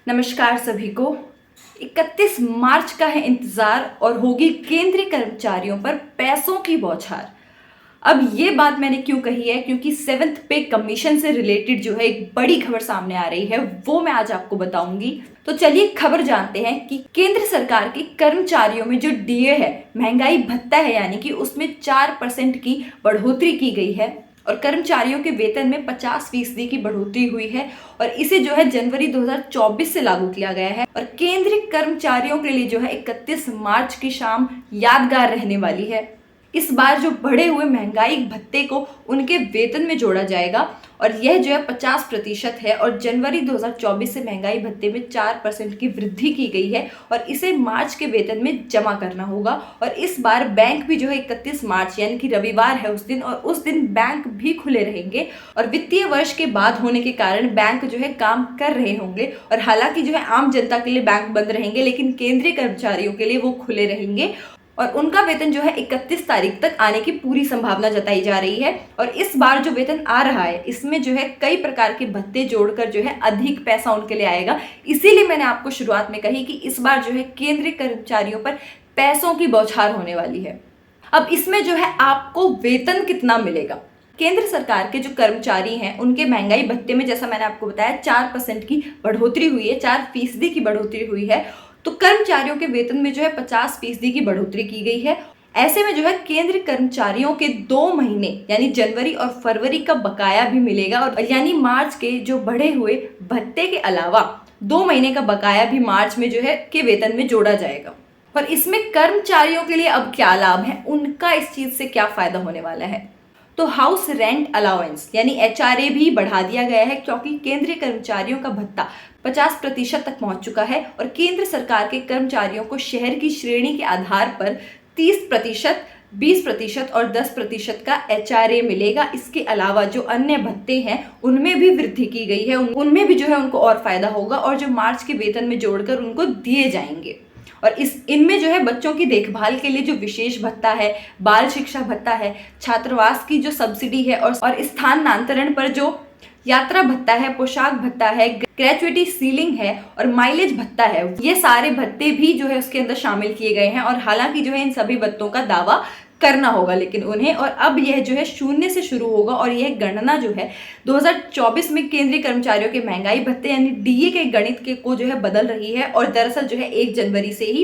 नमस्कार सभी को। 31 मार्च का है इंतजार और होगी केंद्रीय कर्मचारियों पर पैसों की बौछार। अब ये बात मैंने क्यों कही है, क्योंकि 7th पे कमीशन से रिलेटेड जो है एक बड़ी खबर सामने आ रही है, वो मैं आज आपको बताऊंगी। तो चलिए खबर जानते हैं कि केंद्र सरकार के कर्मचारियों में जो डीए है, महंगाई भत्ता है, यानी कि उसमें 4% की बढ़ोतरी की गई है और कर्मचारियों के वेतन में 50% की बढ़ोतरी हुई है और इसे जो है जनवरी 2024 से लागू किया गया है। और केंद्रीय कर्मचारियों के लिए जो है 31 मार्च की शाम यादगार रहने वाली है। इस बार जो बढ़े हुए महंगाई भत्ते को उनके वेतन में जोड़ा जाएगा और यह जो है 50% है और जनवरी 2024 से महंगाई भत्ते में 4% की वृद्धि की गई है और इसे मार्च के वेतन में जमा करना होगा। और इस बार बैंक भी जो है 31 मार्च यानी कि रविवार है उस दिन, और उस दिन बैंक भी खुले रहेंगे और वित्तीय वर्ष के बाद होने के कारण बैंक जो है काम कर रहे होंगे। और हालांकि जो है आम जनता के लिए बैंक बंद रहेंगे, लेकिन केंद्रीय कर्मचारियों के लिए वो खुले रहेंगे और उनका वेतन जो है 31 तारीख तक आने की पूरी संभावना जताई जा रही है। और इस बार जो वेतन आ रहा है इसमें जो है कई प्रकार के भत्ते जोड़कर जो है अधिक पैसा उनके लिए आएगा। इसीलिए मैंने आपको शुरुआत में कही कि इस बार जो है केंद्रीय कर्मचारियों पर पैसों की बौछार होने वाली है। अब इसमें जो है आपको वेतन कितना मिलेगा। केंद्र सरकार के जो कर्मचारी हैं उनके महंगाई भत्ते में, जैसा मैंने आपको बताया, 4% की बढ़ोतरी हुई है, 4% की बढ़ोतरी हुई है। तो कर्मचारियों के वेतन में जो है 50% की बढ़ोतरी की गई है। ऐसे में जो है केंद्रीय कर्मचारियों के 2 महीने यानी जनवरी और फरवरी का बकाया भी मिलेगा और यानी मार्च के जो बढ़े हुए भत्ते के अलावा 2 महीने का बकाया भी मार्च में जो है के वेतन में जोड़ा जाएगा। और इसमें कर्मचारियों के लिए अब क्या लाभ है, उनका इस चीज से क्या फायदा होने वाला है। तो हाउस रेंट अलाउंस यानी HRA भी बढ़ा दिया गया है, क्योंकि केंद्रीय कर्मचारियों का भत्ता 50% तक पहुंच चुका है और केंद्र सरकार के कर्मचारियों को शहर की श्रेणी के आधार पर 30%, 20% और 10% का HRA मिलेगा। इसके अलावा जो अन्य भत्ते हैं उनमें भी वृद्धि की गई है, उनमें भी जो है उनको और फायदा होगा और जो मार्च के वेतन में जोड़कर उनको दिए जाएंगे। और इनमें जो है बच्चों की देखभाल के लिए जो विशेष भत्ता है, बाल शिक्षा भत्ता है, छात्रावास की जो सब्सिडी है और स्थानांतरण पर जो यात्रा भत्ता है, पोशाक भत्ता है, ग्रेजुएटी सीलिंग है और माइलेज भत्ता है, ये सारे भत्ते भी जो है उसके अंदर शामिल किए गए हैं। और हालांकि जो है इन सभी भत्तों का दावा करना होगा लेकिन उन्हें, और अब यह जो है 0 से शुरू होगा और यह गणना जो है 2024 में केंद्रीय कर्मचारियों के महंगाई भत्ते यानी डीए के गणित के को जो है बदल रही है। और दरअसल जो है 1 जनवरी से ही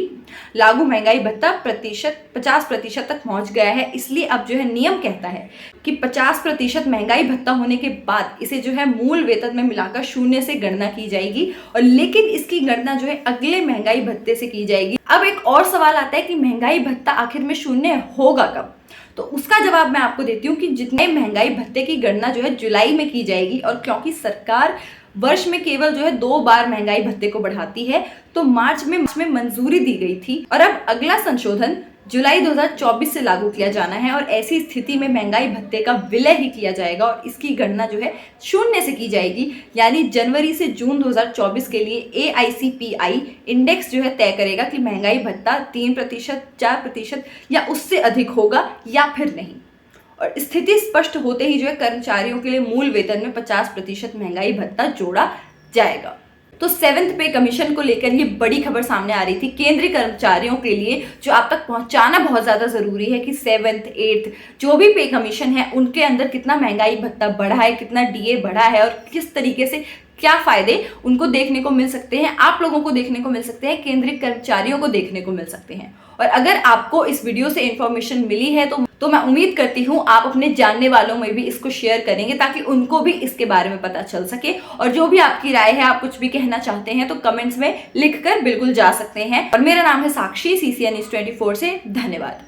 लागू महंगाई भत्ता 50% तक पहुंच गया है। इसलिए अब जो है नियम कहता है कि 50% महंगाई भत्ता होने के बाद इसे जो है मूल वेतन में मिलाकर 0 से गणना की जाएगी, और लेकिन इसकी गणना जो है अगले महंगाई भत्ते से की जाएगी। अब एक और सवाल आता है कि महंगाई भत्ता आखिर में 0 होगा कब। तो उसका जवाब मैं आपको देती हूँ कि जितने महंगाई भत्ते की गणना जो है जुलाई में की जाएगी, और क्योंकि सरकार वर्ष में केवल जो है 2 बार महंगाई भत्ते को बढ़ाती है, तो मार्च में मंजूरी दी गई थी और अब अगला संशोधन जुलाई 2024 से लागू किया जाना है। और ऐसी स्थिति में महंगाई भत्ते का विलय ही किया जाएगा और इसकी गणना जो है 0 से की जाएगी, यानी जनवरी से जून 2024 के लिए AICPI इंडेक्स जो है तय करेगा कि महंगाई भत्ता 3%, 4% या उससे अधिक होगा या फिर नहीं। और स्थिति स्पष्ट होते ही जो है कर्मचारियों के लिए मूल वेतन में 50% महंगाई भत्ता जोड़ा जाएगा। तो 7th पे कमीशन को लेकर ये बड़ी खबर सामने आ रही थी केंद्रीय कर्मचारियों के लिए, जो आप तक पहुंचाना बहुत ज़्यादा ज़रूरी है कि 7th, 8th जो भी पे कमीशन है उनके अंदर कितना महंगाई भत्ता बढ़ा है, कितना डीए बढ़ा है और किस तरीके से क्या फ़ायदे उनको देखने को मिल सकते हैं, आप लोगों को देखने को मिल सकते हैं, केंद्रीय कर्मचारियों को देखने को मिल सकते हैं। और अगर आपको इस वीडियो से इन्फॉर्मेशन मिली है तो मैं उम्मीद करती हूँ आप अपने जानने वालों में भी इसको शेयर करेंगे ताकि उनको भी इसके बारे में पता चल सके। और जो भी आपकी राय है, आप कुछ भी कहना चाहते हैं तो कमेंट्स में लिखकर बिल्कुल जा सकते हैं। और मेरा नाम है साक्षी, CCN News 24 से। धन्यवाद।